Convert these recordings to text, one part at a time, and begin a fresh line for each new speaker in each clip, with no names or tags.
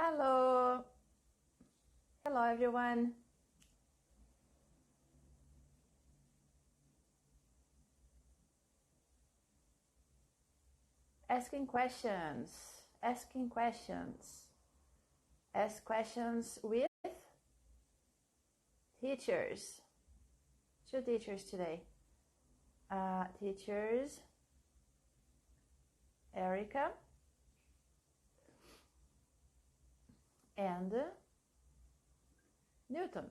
Hello. Hello, everyone. Asking questions. Asking questions. Ask questions with teachers. Two teachers today. Teachers Érika and Newton.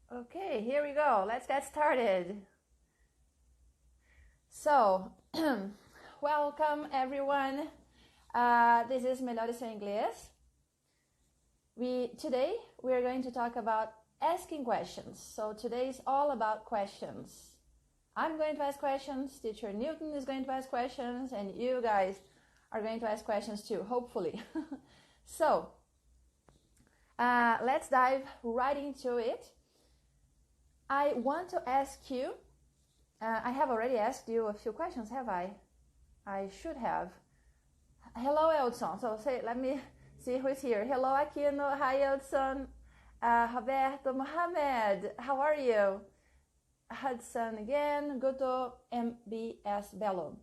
Okay, here we go. Let's get started. So, welcome everyone. This is Melhore seu Inglês. Today we are going to talk about asking questions. So today is all about questions. I'm going to ask questions, teacher Newton is going to ask questions, and you guys are going to ask questions too, hopefully. So, let's dive right into it. I want to ask you, I have already asked you a few questions, have I? I should have. Hello, Edson. So let me see who is here. Hello, Aquino. Hi, Edson. Roberto, Mohamed, how are you? Hudson again, Guto, MBS Bello.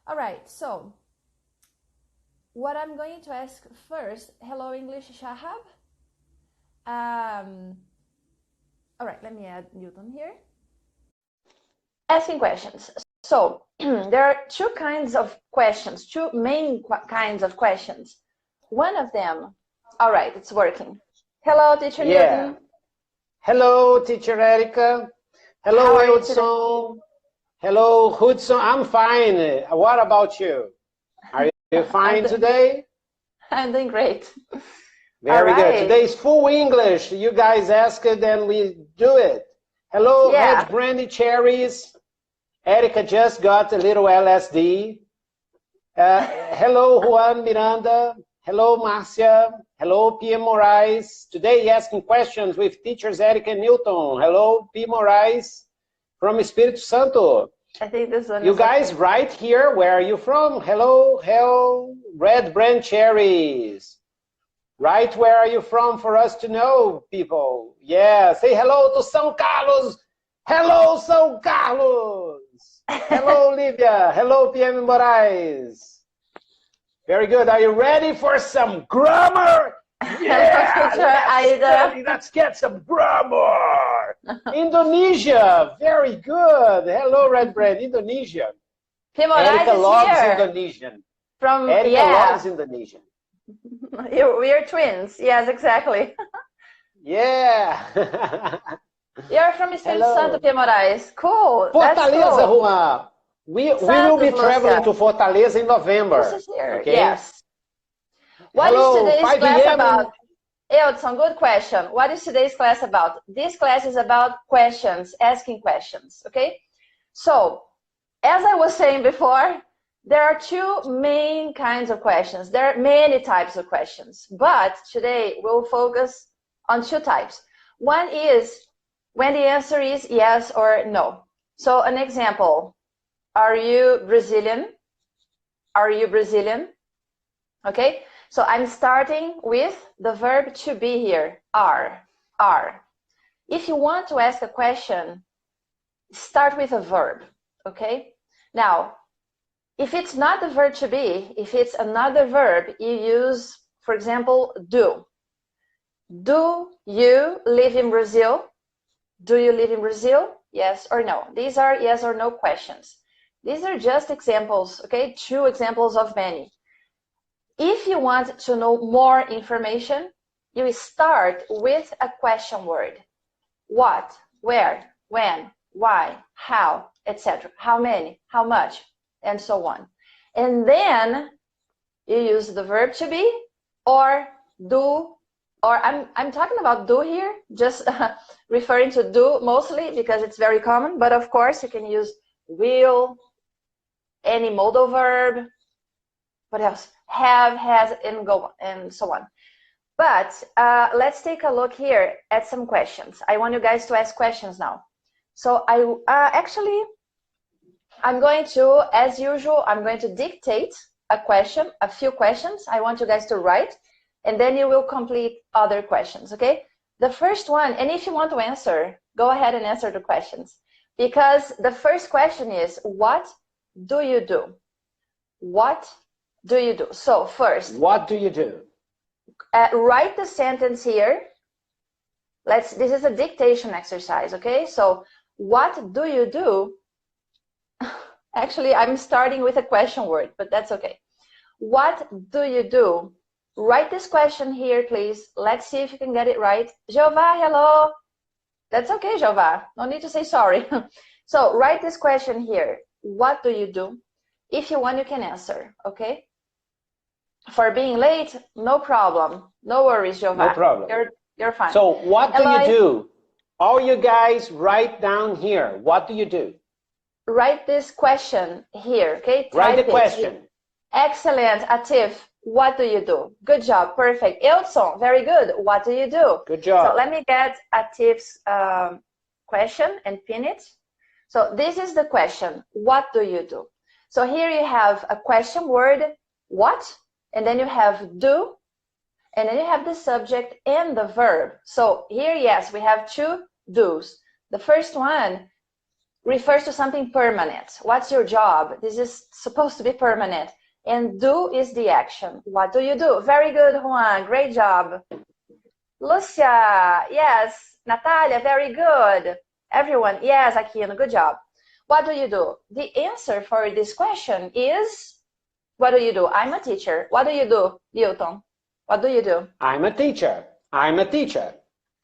All right, so what I'm going to ask first, hello English Shahab. All right, let me add Newton here. Asking questions. So there are two kinds of questions, two main kinds of questions. One of them, all right, it's working. Hello, teacher Newton.
Hello, teacher Érika. Hello, Hudson. Hello, Hudson. I'm fine. What about you? Are you fine today?
I'm doing great.
Very good. Today is full English. You guys asked it and we do it. Hello, red brandy cherries. Érika just got a little LSD. Hello, Juan Miranda. Hello, Marcia. Hello, P. Moraes. Today, asking questions with teachers Érika and Newton. Hello, P. Moraes from Espírito Santo.
I think this one.
You guys, right here, where are you from? Hello, red brand cherries. Right, where are you from for us to know, people? Yeah, say hello to São Carlos. Hello, São Carlos. Hello, Olivia. Hello, PM Moraes. Very good. Are you ready for some grammar? Yeah, let's get some grammar. Indonesia. Very good. Hello, Red Brand. Indonesia. Érika loves Indonesian. Érika loves Indonesian.
We are twins. Yes, exactly.
Yeah.
You're from Espírito Santo, P. Moraes. Cool.
Fortaleza, Juan. We will be traveling to Fortaleza in November.
Okay? Yes. What is today's class about? Edson, good question. What is today's class about? This class is about questions, asking questions, okay? So, as I was saying before, there are two main kinds of questions. There are many types of questions, but today we'll focus on two types. One is when the answer is yes or no. So, an example. Are you Brazilian? Are you Brazilian? Okay, so I'm starting with the verb to be here, are. If you want to ask a question, start with a verb, okay? Now, if it's not the verb to be, if it's another verb, you use, for example, do. Do you live in Brazil? Do you live in Brazil? Yes or no? These are yes or no questions. These are just examples, okay? Two examples of many. If you want to know more information, you start with a question word. What, where, when, why, how, etc. How many, how much, and so on. And then you use the verb to be or do, or I'm talking about do here, just referring to do mostly because it's very common, but of course you can use will, any modal verb, what else? Have, has, and go, and so on. But let's take a look here at some questions. I want you guys to ask questions now. So I'm going to, as usual, I'm going to dictate a question, a few questions I want you guys to write, and then you will complete other questions, okay? The first one, and if you want to answer, go ahead and answer the questions. Because the first question is, what do you do? What do you do? So first,
what do you do?
Write the sentence here. This is a dictation exercise, okay? So what do you do? Actually, I'm starting with a question word, but that's okay. What do you do? Write this question here, please. Let's see if you can get it right. Jeová, hello. That's okay, Jeová. No need to say sorry. So write this question here. What do you do? If you want, you can answer, okay? For being late, no problem. No worries, Jeová.
No problem.
You're fine.
So what do you do? All you guys write down here. What do you do?
Write this question here, okay?
Write the question.
Excellent, Atif. What do you do? Good job, perfect. Elson, very good. What do you do?
Good job.
So let me get Atif's question and pin it. So this is the question. What do you do? So here you have a question word, what? And then you have do, and then you have the subject and the verb. So here, yes, we have two do's. The first one refers to something permanent. What's your job? This is supposed to be permanent. And do is the action. What do you do? Very good, Juan. Great job. Lucia, yes. Natalia, very good. Everyone, yes, Aquino, good job. What do you do? The answer for this question is, what do you do? I'm a teacher. What do you do, Newton? What do you do?
I'm a teacher. I'm a teacher.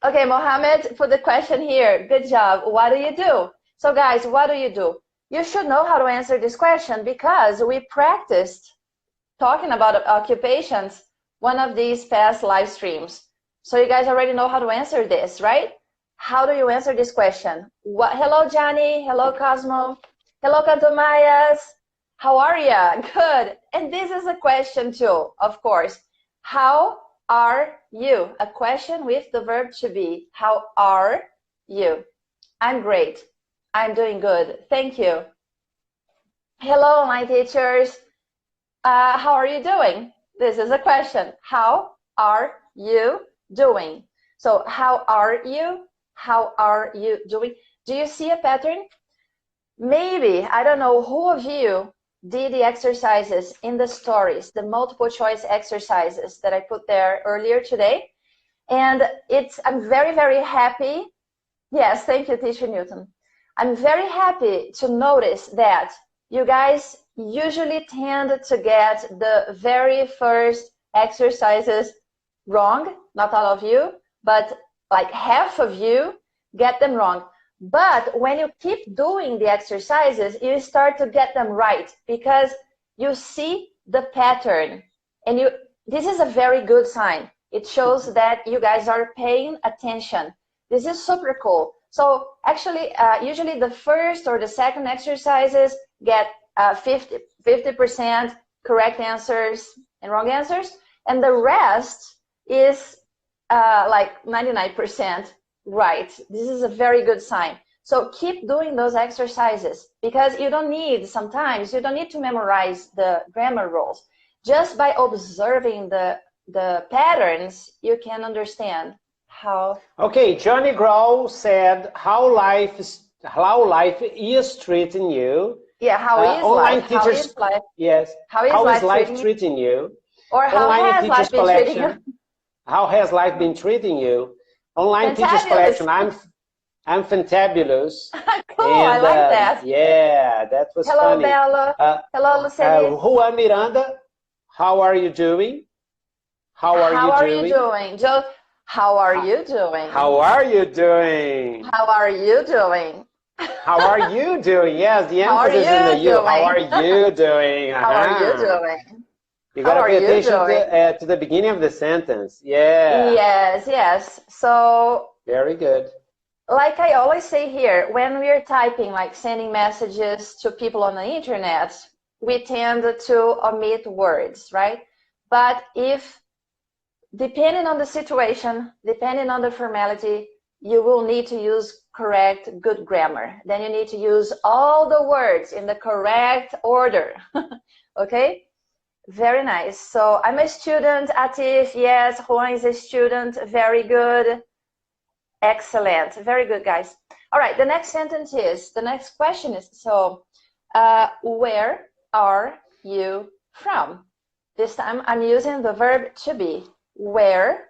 Okay, Mohammed, put the question here. Good job. What do you do? So guys, what do you do? You should know how to answer this question because we practiced talking about occupations one of these past live streams. So you guys already know how to answer this, right? How do you answer this question? Hello, Johnny. Hello, Cosmo. Hello, Cantomayas. How are you? Good. And this is a question too, of course. How are you? A question with the verb to be. How are you? I'm great. I'm doing good. Thank you. Hello, my teachers. How are you doing? This is a question. How are you doing? So how are you? How are you doing? Do you see a pattern? Maybe, I don't know who of you did the exercises in the stories, the multiple choice exercises that I put there earlier today. And I'm very, very happy. Yes, thank you, Teacher Newton. I'm very happy to notice that you guys usually tend to get the very first exercises wrong. Not all of you, but like half of you get them wrong. But when you keep doing the exercises, you start to get them right because you see the pattern. And this is a very good sign. It shows that you guys are paying attention. This is super cool. So actually, usually the first or the second exercises get 50% correct answers and wrong answers. And the rest is like 99% right. This is a very good sign. So keep doing those exercises because sometimes you don't need to memorize the grammar rules. Just by observing the patterns, you can understand how. Okay,
Johnny Grow said how life is treating you.
Yeah, how is life? How is life?
Yes.
How is life treating you? Or how has life been treating you?
How has life been treating you? Online Teachers Collection. I'm fantabulous.
Cool, and, I like that.
Yeah, that was funny.
Hello, Bella. Hello, Luciana.
Juan Miranda, how are you doing? How are you doing?
Joe, how are you doing?
How are you doing?
How are you doing?
How are you doing? Yes, the emphasis in the you. How are you doing?
How are you doing?
You gotta pay attention to the beginning of the sentence. Yeah.
Yes. So.
Very good.
Like I always say here, when we're typing, like sending messages to people on the internet, we tend to omit words, right? But depending on the situation, depending on the formality, you will need to use correct, good grammar. Then you need to use all the words in the correct order, okay? Very nice. So I'm a student, Atif. Yes, Juan is a student. Very good. Excellent. Very good, guys. All right, the next sentence is, the next question is, so where are you from? This time I'm using the verb to be. Where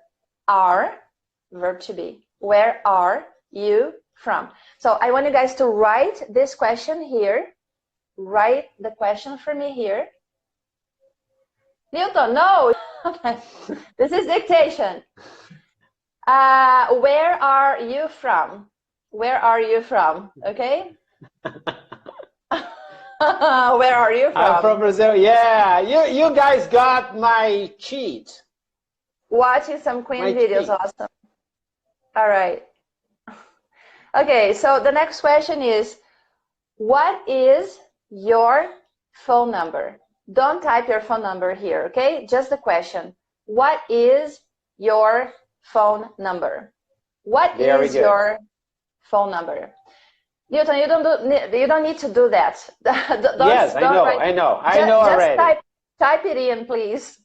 are, verb to be. Where are you from? So I want you guys to write this question here. Write the question for me here. Newton, no. This is dictation. Where are you from? Where are you from? Okay. Where are you from?
I'm from Brazil. Yeah, you guys got my cheat.
Watching some Queen videos, awesome. All right. Okay, so the next question is, what is your phone number? Don't type your phone number here, okay? Just the question. What is your phone number? What is your phone number? Newton, you don't need to do that.
Yes, I know already.
Just type it in, please.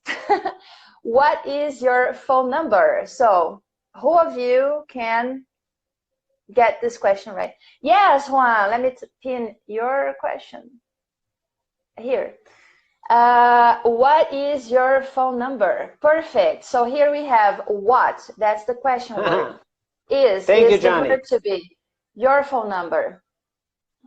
What is your phone number? So, who of you can get this question right? Yes, Juan, let me pin your question here. What is your phone number? Perfect. So here we have what. That's the question word.
Thank you, Johnny.
The verb to be. Your phone number.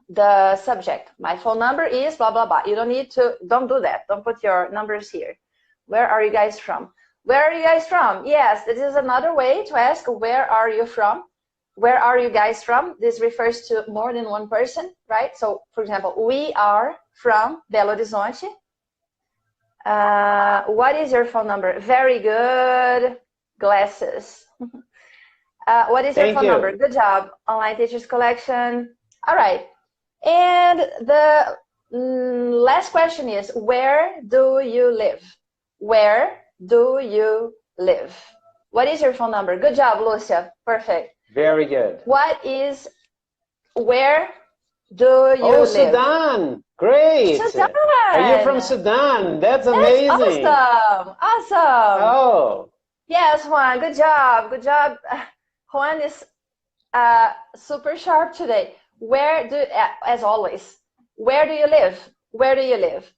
The subject. My phone number is blah, blah, blah. You don't need to, don't do that. Don't put your numbers here. Where are you guys from? Where are you guys from? Yes, this is another way to ask, where are you from? Where are you guys from? This refers to more than one person, right? So, for example, we are from Belo Horizonte. What is your phone number? Very good. Glasses. What is your phone number? Good job. Online Teachers Collection. All right. And the last question is, where do you live? Where do you live? What is your phone number? Good job, Lucia. Perfect.
Very good.
Where do you live?
Sudan. Great.
Sudan.
Are you from Sudan? That's amazing.
Awesome. Awesome.
Oh.
Yes, Juan. Good job. Good job. Juan is super sharp today. As always, where do you live? Where do you live?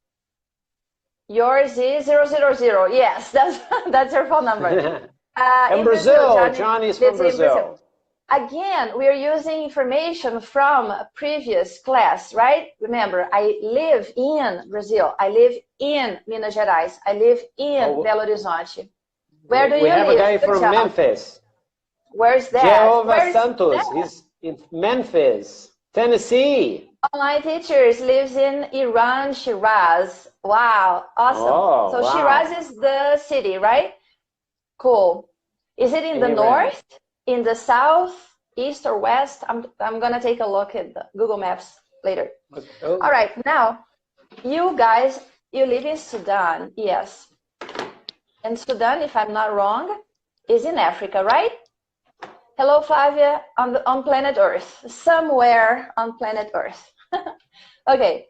Yours is 000. Yes, that's your phone number.
In Brazil, Johnny is from Brazil.
Again, we are using information from previous class, right? Remember, I live in Brazil. I live in Minas Gerais. I live in Belo Horizonte. Where do you live?
We have a guy from Memphis.
Where's that?
Jehovah Santos. He's in Memphis, Tennessee.
Online Teachers lives in Iran, Shiraz. Wow, awesome. So Shiraz is the city, right? Cool. Is it in the north, in the south, east, or west? I'm gonna take a look at the Google Maps later. All right, now you guys, you live in Sudan, yes. And Sudan, if I'm not wrong, is in Africa, right? Hello, Flavia, on planet Earth, somewhere on planet Earth. Okay.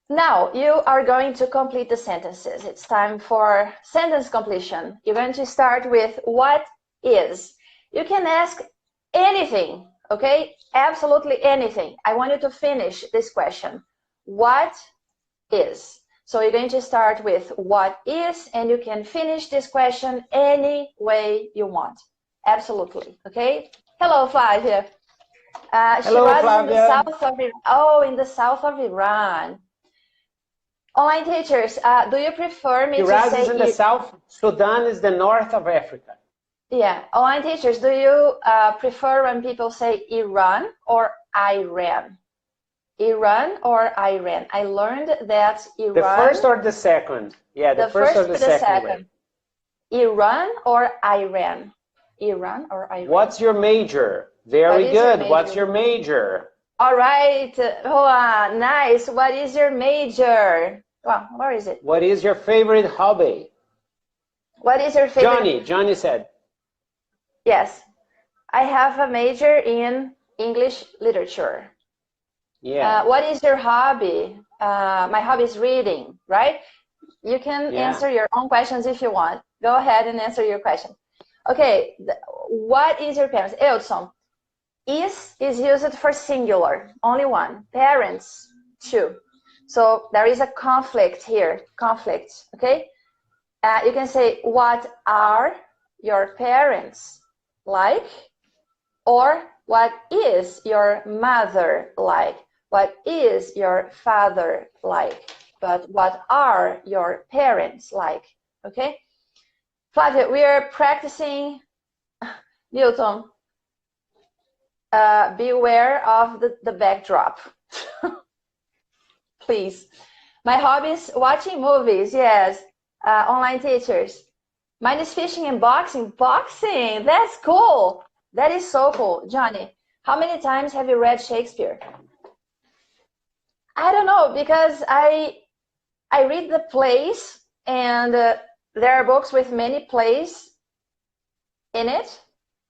Now, you are going to complete the sentences. It's time for sentence completion. You're going to start with what is. You can ask anything, okay? Absolutely anything. I want you to finish this question. What is? So you're going to start with what is, and you can finish this question any way you want. Absolutely, okay? Hello, Flavia.
Hello, Flavia.
In the south of Iran. Online Teachers, do you prefer me to say...
is in the south, Sudan is the north of Africa.
Yeah, Online Teachers, do you prefer when people say Iran or Iran? Iran or Iran? I learned that Iran...
The first or the second? Yeah, the first or the second.
Iran or Iran? Iran or Iran?
What's your major? Very good. What's your major?
All right, Juan, nice. What is your major? Well, where is it?
What is your favorite hobby?
What is your favorite?
Johnny said.
Yes, I have a major in English literature.
Yeah.
What is your hobby? My hobby is reading, right? You can answer your own questions if you want. Go ahead and answer your question. Okay, what is your parents? Edson, is used for singular, only one. Parents, two. So there is a conflict here, conflict, okay? You can say, what are your parents like? Or what is your mother like? What is your father like? But what are your parents like? Okay? Flavia, we are practicing, Newton, beware of the backdrop. Please. My hobbies, watching movies, yes. Online teachers. Mine is fishing and boxing. Boxing, that's cool. That is so cool. Johnny, how many times have you read Shakespeare? I don't know, because I read the plays, and there are books with many plays in it.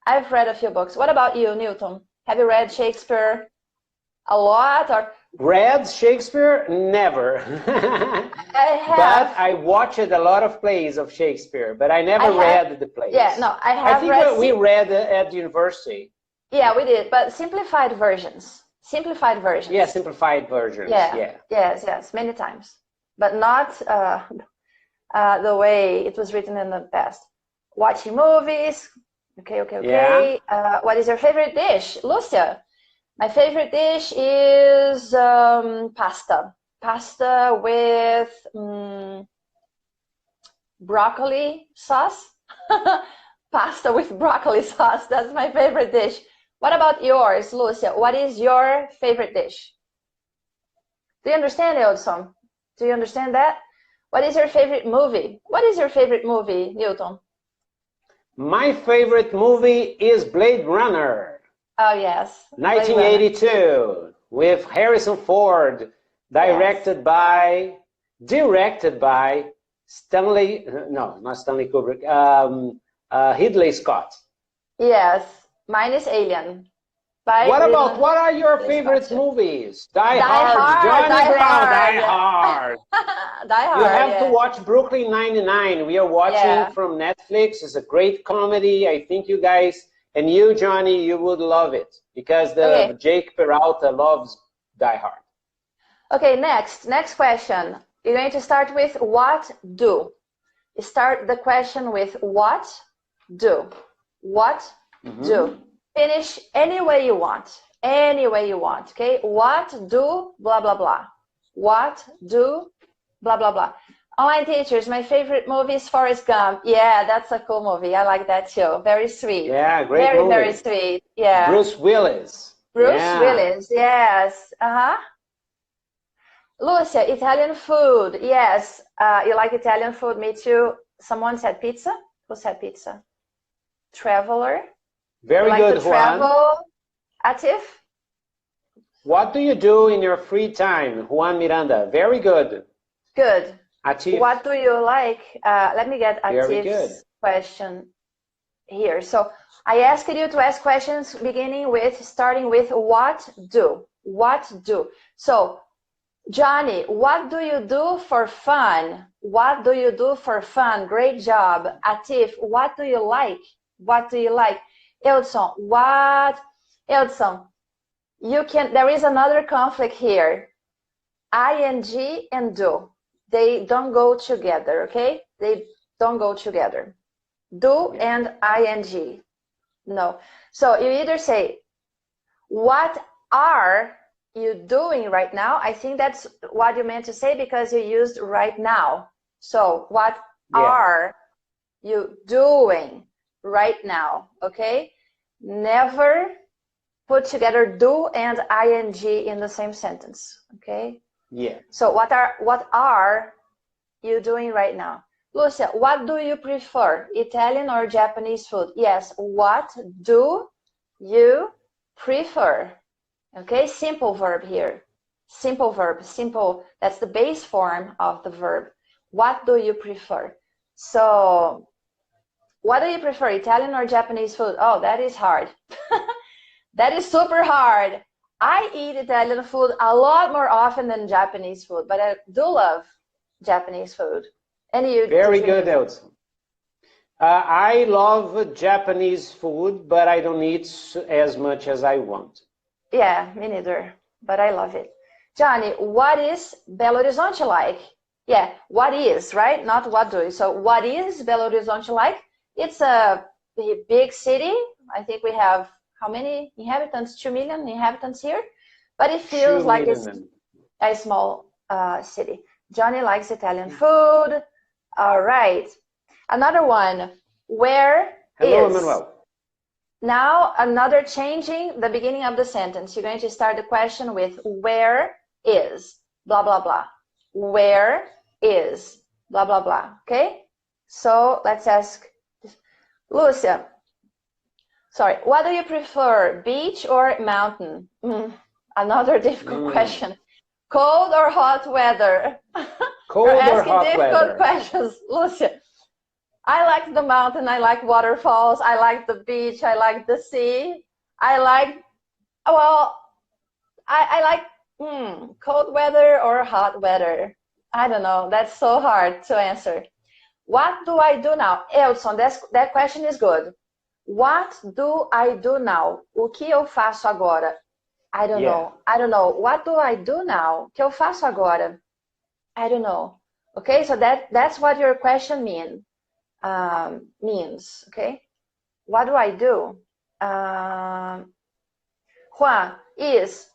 I've read a few books. What about you, Newton? Have you read Shakespeare a lot? Or
read Shakespeare? Never.
I have.
But I watched a lot of plays of Shakespeare, but I never read the plays.
Yeah, no, I have read.
I think we read at university.
Yeah, we did, but simplified versions. Simplified versions.
Yeah, simplified versions.
Yeah. Yes, many times. But not the way it was written in the past. Watching movies. Okay. Yeah. What is your favorite dish? Lucia. My favorite dish is pasta. Pasta with broccoli sauce. Pasta with broccoli sauce. That's my favorite dish. What about yours, Lucia? What is your favorite dish? Do you understand, Edson? Do you understand that? What is your favorite movie? What is your favorite movie, Newton?
My favorite movie is Blade Runner.
Oh, yes.
1982, with Harrison Ford, directed by Stanley, no, not Stanley Kubrick, Ridley Scott.
Yes, mine is Alien.
What are your favorite movies? Die Hard, Johnny Brown, Die Hard.
Die Hard.
You have to watch Brooklyn Nine-Nine. We are watching from Netflix. It's a great comedy. I think you guys, and you, Johnny, you would love it because Jake Peralta loves Die Hard. Okay, next question. You're going to start with what do. Start the question with what do. What do. Finish any way you want. Any way you want, okay? What do blah, blah, blah. What do blah, blah, blah. Online teachers, my favorite movie is Forrest Gump. Yeah, that's a cool movie. I like that too. Very sweet. Yeah, great movie. Very sweet. Yeah. Bruce Willis. Willis, yes. Lucia, Italian food. Yes. You like Italian food? Me too. Someone said pizza? Who said pizza? Traveler. Very good, Juan. Travel? Atif? What do you do in your free time, Juan Miranda? Very good. Good. Atif. What do you like? Let me get Atif's question here. So I asked you to ask questions starting with what do. What do. So Johnny, what do you do for fun? What do you do for fun? Great job. Atif, what do you like? What do you like? Edson, Edson, there is another conflict here. ING and do. They don't go together, okay? They don't go together. Do and ING. No. So you either say, what are you doing right now? I think that's what you meant to say because you used right now. So what are you doing right now? Okay? Never put together do and ING in the same sentence. Okay? Yeah. So what are you doing right now? Lucia, what do you prefer? Italian or Japanese food? Yes. What do you prefer? Okay, simple verb here. Simple verb, simple. That's the base form of the verb. What do you prefer? So, what do you prefer, Italian or Japanese food? Oh, that is hard. That is super hard. I eat Italian food a lot more often than Japanese food, but I do love
Japanese food? And you?
Very good, Elsa. I love Japanese food, but I don't eat as much as I want.
Yeah, me neither, but I love it. Johnny, what is Belo Horizonte like? Yeah, what is, right? Not what do. So what is Belo Horizonte like? It's a big city. I think we have how many inhabitants? 2 million inhabitants here. But it feels like it's a small city. Johnny likes Italian food. All right. Another one. Where
Hello,
is?
Emmanuel.
Now another changing the beginning of the sentence. You're going to start the question with where is, blah, blah, blah. Where is, blah, blah, blah. Okay? So let's ask Lucia. Sorry, what do you prefer, beach or mountain? Another difficult question. Cold or hot weather?
Cold or hot weather?
You're asking difficult questions, Lucia. I like the mountain, I like waterfalls, I like the beach, I like the sea. I like, well, I like cold weather or hot weather. I don't know, that's so hard to answer. What do I do now? Elson, that question is good. What do I do now? O que eu faço agora? I don't know. I don't know. What do I do now? O que eu faço agora? I don't know. Okay, so that's what your question means. Okay? What do I do? Juan, is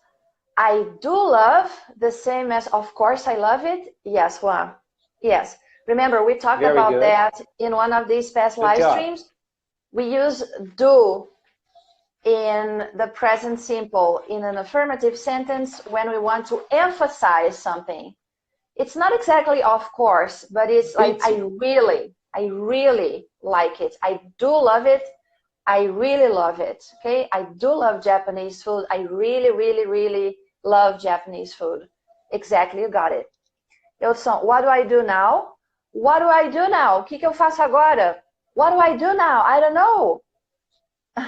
I do love the same as of course I love it? Yes, Juan. Yes. Remember, we talked about that in one of these past live streams. We use do in the present simple in an affirmative sentence when we want to emphasize something. It's not exactly of course, but it's like I really like it. I do love it. I really love it. Okay, I do love Japanese food. I really love Japanese food. Exactly, you got it. Elson, what do I do now? What do I do now? O que eu faço agora? What do I do now? I don't know.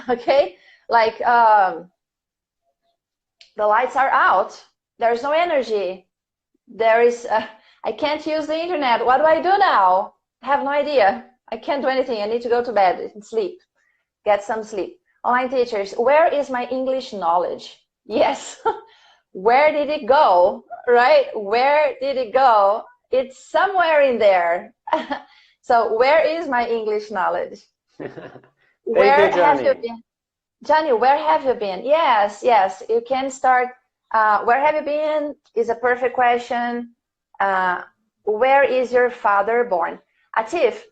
Okay, like the lights are out. There's no energy. There is. I can't use the internet. What do I do now? I have no idea. I can't do anything. I need to go to bed and sleep. Get some sleep. Online teachers, where is my English knowledge? Yes. Where did it go? Right? Where did it go? It's somewhere in there. So where is my English knowledge? Where have you been? Johnny, where have you been? Yes, yes. You can start. Where have you been is a perfect question. Where is your father born? Atif,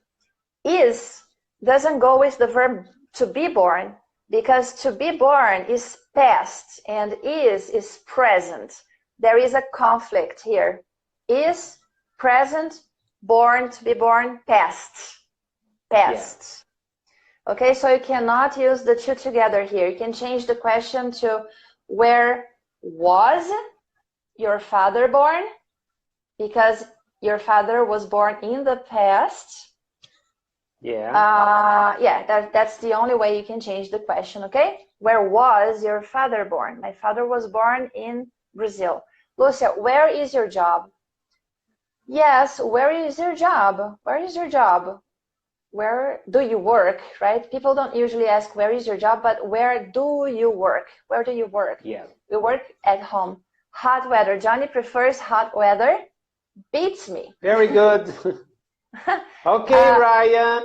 is doesn't go with the verb to be born because to be born is past and is present. There is a conflict here. Is present, born, to be born, past. Past. Yeah. Okay, so you cannot use the two together here. You can change the question to where was your father born? Because your father was born in the past. Yeah. That's the only way you can change the question, okay? Where was your father born? My father was born in Brazil. Lucia, where is your job? Yes, where is your job? Where is your job? Where do you work, right? People don't usually ask where is your job, but where do you work? Where do you work? Yeah. We work at home. Hot weather. Johnny prefers hot weather. Beats me.
Very good. Okay, Ryan.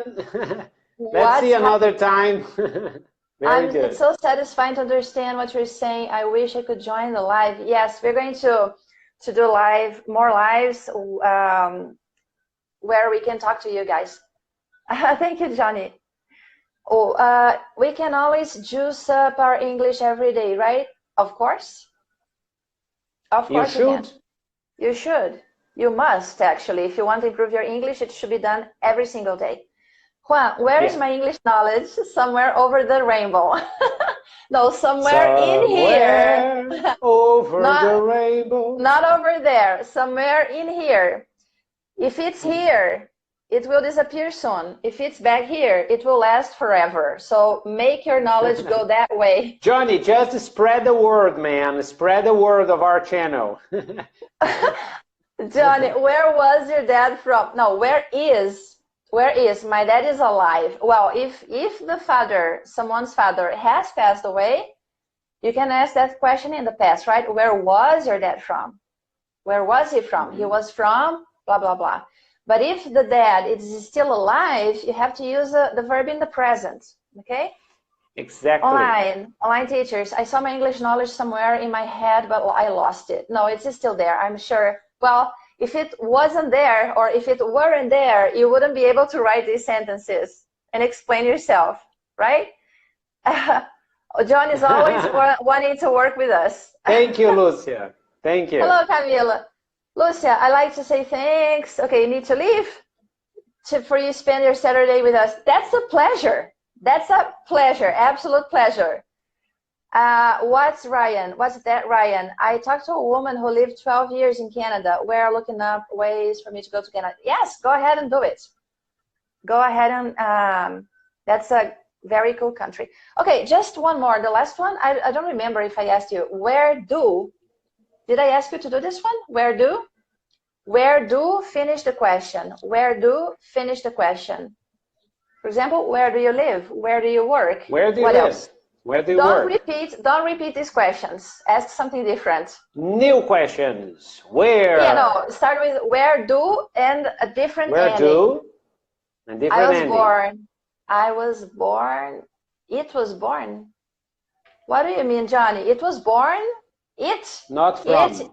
Let's see another time. Very good.
It's so satisfying to understand what you're saying. I wish I could join the live. Yes, we're going to do more lives where we can talk to you guys. Thank you, Johnny. Oh, we can always juice up our English every day, right? Of course. Of course you can. You should. You must, actually. If you want to improve your English, it should be done every single day. Juan, where is my English knowledge? Somewhere over the rainbow. No, somewhere in here.
Over the rainbow.
Not over there. Somewhere in here. If it's here, it will disappear soon. If it's back here, it will last forever. So make your knowledge go that way.
Johnny, just spread the word, man. Spread the word of our channel.
Johnny, where was your dad from? No, where is? My dad is alive. Well, if the father, someone's father has passed away, you can ask that question in the past, right? Where was your dad from? Where was he from? He was from blah, blah, blah. But if the dad is still alive, you have to use the verb in the present, okay?
Exactly.
Online teachers, I saw my English knowledge somewhere in my head, but I lost it. No, it's still there, I'm sure. Well, if it wasn't there, or if it weren't there, you wouldn't be able to write these sentences and explain yourself, right? John is always wanting to work with us.
Thank you, Lucia. Thank you.
Hello, Camila. Lucia, I like to say thanks. Okay, you need to leave for you to spend your Saturday with us. That's a pleasure. That's a pleasure, absolute pleasure. What's Ryan? What's that, Ryan? I talked to a woman who lived 12 years in Canada. We're looking up ways for me to go to Canada. Yes, go ahead and do it. Go ahead and, that's a very cool country. Okay, just one more. The last one, I don't remember if I asked you. Did I ask you to do this one? Where do, finish the question. Where do, finish the question. For example, where do you live? Where do you work?
Where do you live?
Else?
Where do you work?
Don't repeat these questions. Ask something different.
New questions. Where?
Yeah, no, start with where do and a different ending.
Where do and different ending.
I was born. It was born. What do you mean, Johnny? It was born? It?
Not from.
It,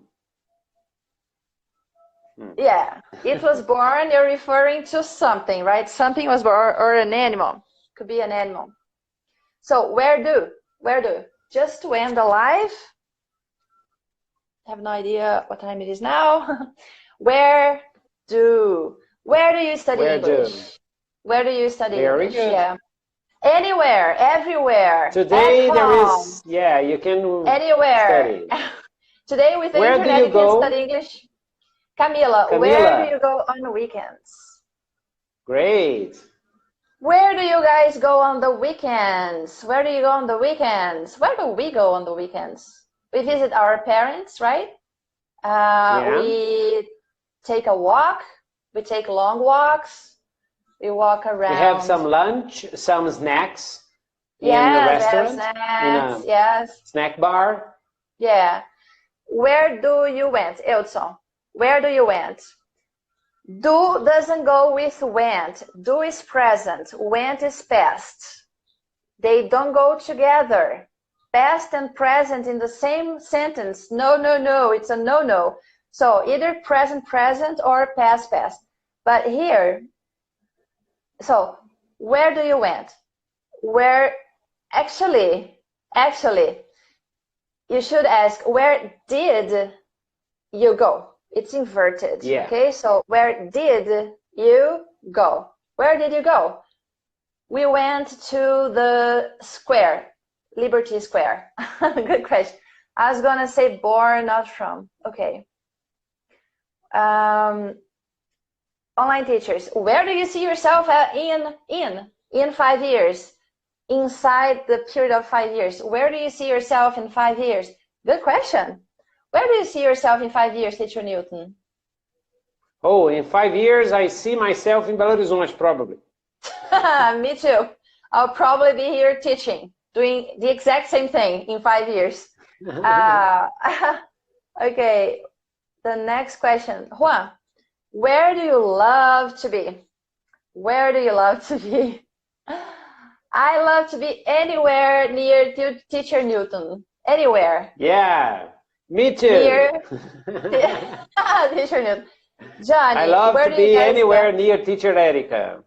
yeah, it was born. You're referring to something, right? Something was born, or an animal. Could be an animal. So where do? Just to end the live. I have no idea what time it is now. Where do you study English? Where do you study English?
Good.
Yeah. Anywhere, everywhere.
Today there is, yeah, you can
anywhere.
study.
Today with the internet you can study English. Camila, where do you go on the weekends?
Great.
Where do you guys go on the weekends? Where do you go on the weekends? Where do we go on the weekends? We visit our parents, right? We take a walk. We take long walks. We walk around.
We have some lunch, some snacks in the restaurant.
Snacks, yes.
Snack bar.
Yeah. Where do you went, Edson? Where do you went? Do doesn't go with went. Do is present. Went is past. They don't go together. Past and present in the same sentence. No, no, no. It's a no-no. So either present, present, or past, past. But here, so where do you went? Where, actually, you should ask, where did you go? It's inverted.
Yeah.
Okay, so where did you go? Where did you go? We went to the square, Liberty Square. Good question. I was gonna say born, not from. Okay. Online teachers, where do you see yourself in 5 years? Inside the period of 5 years. Where do you see yourself in 5 years? Good question. Where do you see yourself in 5 years, Teacher Newton?
Oh, in 5 years, I see myself in Belo Horizonte, probably.
Me too. I'll probably be here teaching, doing the exact same thing in 5 years. Okay, the next question. Juan, where do you love to be? Where do you love to be? I love to be anywhere near Teacher Newton. Anywhere.
Yeah. Me too.
Near Teacher Newton. Johnny,
I love to be anywhere near Teacher Érika.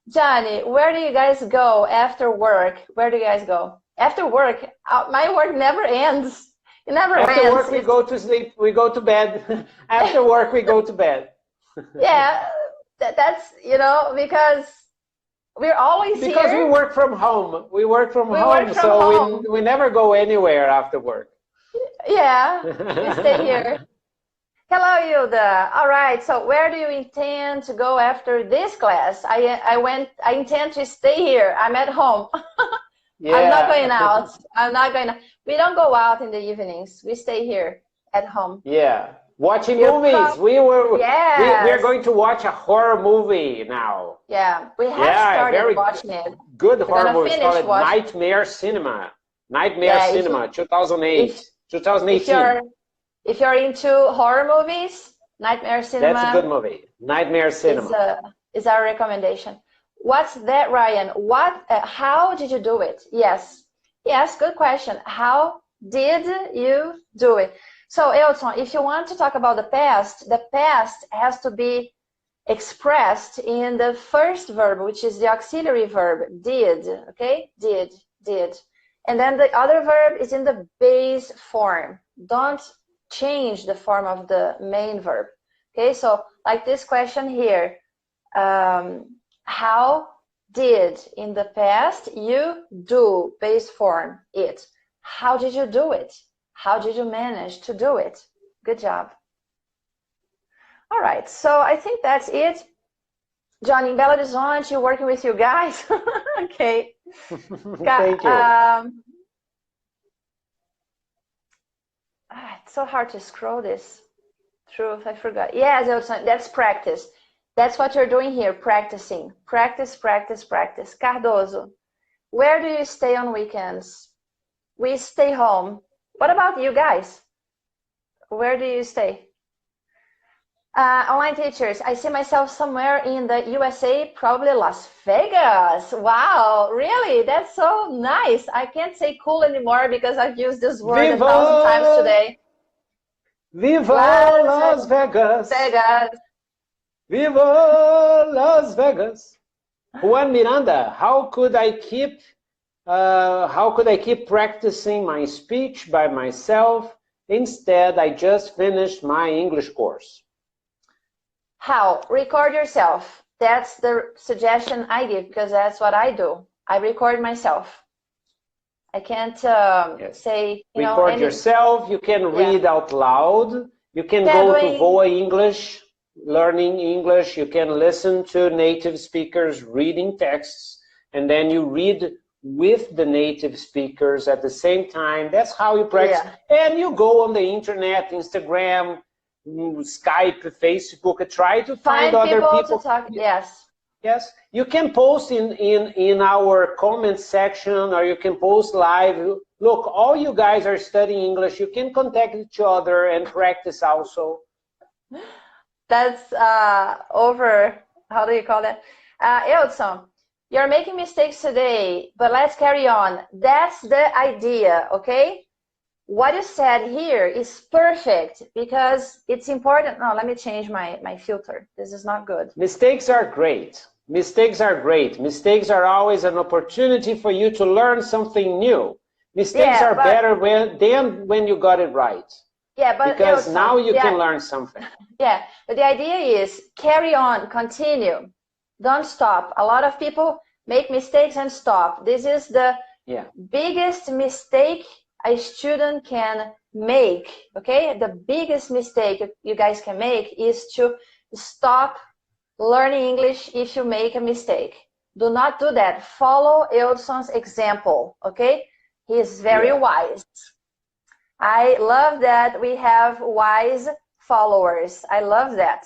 Johnny, where do you guys go after work? Where do you guys go? After work, my work never ends. It never ends.
After work, we go to sleep. We go to bed. After work, we go to bed.
Yeah, that's, you know, because we're always here.
Because we work from home. We work from home, so we never go anywhere after work.
Yeah, we stay here. Hello, Hilda. All right, so where do you intend to go after this class? I intend to stay here. I'm at home. Yeah. I'm not going out. I'm not going. We don't go out in the evenings. We stay here at home.
Yeah, Watching movies.
Yes.
We're going to watch a horror movie now.
Yeah, we have started watching it.
Good horror movie. It's called Nightmare Cinema. Nightmare Cinema, 2018.
If you're into horror movies, Nightmare Cinema.
That's a good movie. Nightmare Cinema
is our recommendation. What's that, Ryan? How did you do it? Yes, good question. How did you do it? So, Elton, if you want to talk about the past has to be expressed in the first verb, which is the auxiliary verb, did, okay? Did. And then the other verb is in the base form. Don't change the form of the main verb, okay? So, like this question here, how did, in the past, you do, base form, it. How did you do it? How did you manage to do it? Good job. All right, so I think that's it. John, in Belo Horizonte, you're working with you guys. Okay.
Thank you.
It's so hard to scroll this. Truth, I forgot. Yes, that's practice. That's what you're doing here, practicing. Practice. Cardoso, where do you stay on weekends? We stay home. What about you guys? Where do you stay? Online teachers, I see myself somewhere in the USA, probably Las Vegas. Wow, really? That's so nice. I can't say cool anymore because I've used this word 1,000 times today.
Viva Las Vegas. Viva Las Vegas. Juan Miranda, how could I keep practicing my speech by myself? Instead, I just finished my English course.
How? Record yourself. That's the suggestion I give because that's what I do. I record myself. I can't say,
record yourself. You can read out loud. You can go to VOA English, learning English. You can listen to native speakers reading texts, and then you read with the native speakers at the same time. That's how you practice. And you go on the internet, Instagram, Skype, Facebook, try to find other people
to talk.
Yes, you can post in our comment section, or you can post live. Look, all you guys are studying English. You can contact each other and practice also.
That's how do you call that? Edson, you're making mistakes today, but let's carry on. That's the idea, okay? What you said here is perfect because it's important. No, let me change my filter. This is not good.
Mistakes are great. Mistakes are great. Mistakes are always an opportunity for you to learn something new. Mistakes are better than when you got it right.
Yeah, but
because now you can learn something.
Yeah, but the idea is carry on, continue. Don't stop. A lot of people make mistakes and stop. This is the biggest mistake a student can make, okay? The biggest mistake you guys can make is to stop learning English if you make a mistake. Do not do that. Follow Edson's example, okay? He is very wise. I love that we have wise followers. I love that.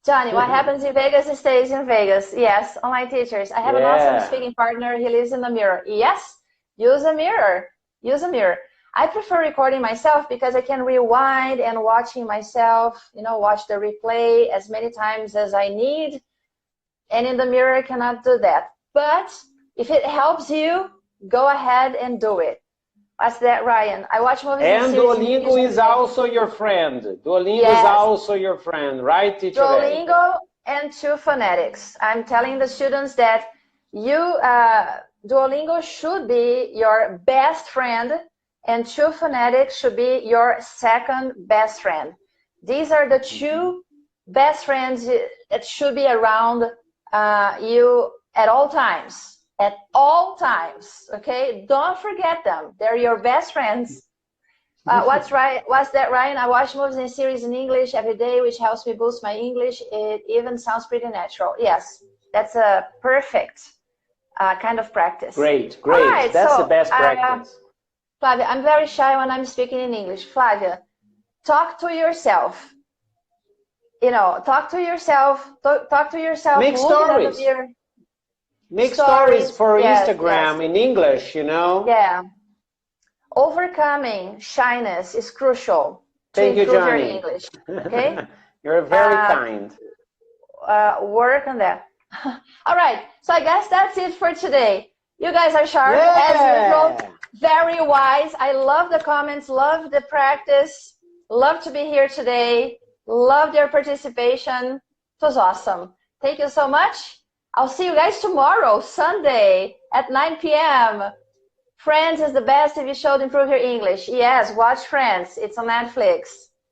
Johnny, what happens in Vegas stays in Vegas. Yes, online teachers. I have an awesome speaking partner. He lives in the mirror. Yes, use a mirror. Use a mirror. I prefer recording myself because I can rewind and watching myself, watch the replay as many times as I need. And in the mirror, I cannot do that. But if it helps you, go ahead and do it. What's that, Ryan? I watch movies
and Duolingo is also your friend. Duolingo is also your friend, right, teacher?
Duolingo and Two Phonetics. I'm telling the students that Duolingo should be your best friend and Two Phonetics should be your second best friend. These are the two best friends that should be around you at all times. At all times, okay? Don't forget them. They're your best friends. What's that, Ryan? I watch movies and series in English every day, which helps me boost my English. It even sounds pretty natural. Yes, that's a perfect kind of practice.
Great. That's the best practice.
Flavia, I'm very shy when I'm speaking in English. Flavia, talk to yourself. You know, talk to yourself. Talk to yourself.
Make stories. Make stories for Instagram in English, you know?
Yeah. Overcoming shyness is crucial to
Thank you,
improve
Johnny.
your English. Okay?
You're very kind.
Work on that. All right. So I guess that's it for today. You guys are sharp, as usual. Very wise. I love the comments, love the practice, love to be here today, love your participation. It was awesome. Thank you so much. I'll see you guys tomorrow, Sunday at 9 p.m. Friends is the best TV show to improve your English. Yes, watch Friends. It's on Netflix.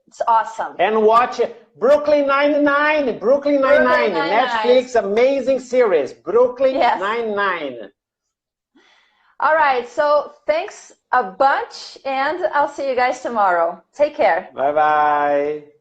It's awesome.
And watch Brooklyn Nine-Nine. Brooklyn Nine-Nine. Netflix, amazing series. Brooklyn Nine-Nine.
All right, so thanks a bunch, and I'll see you guys tomorrow. Take care.
Bye-bye.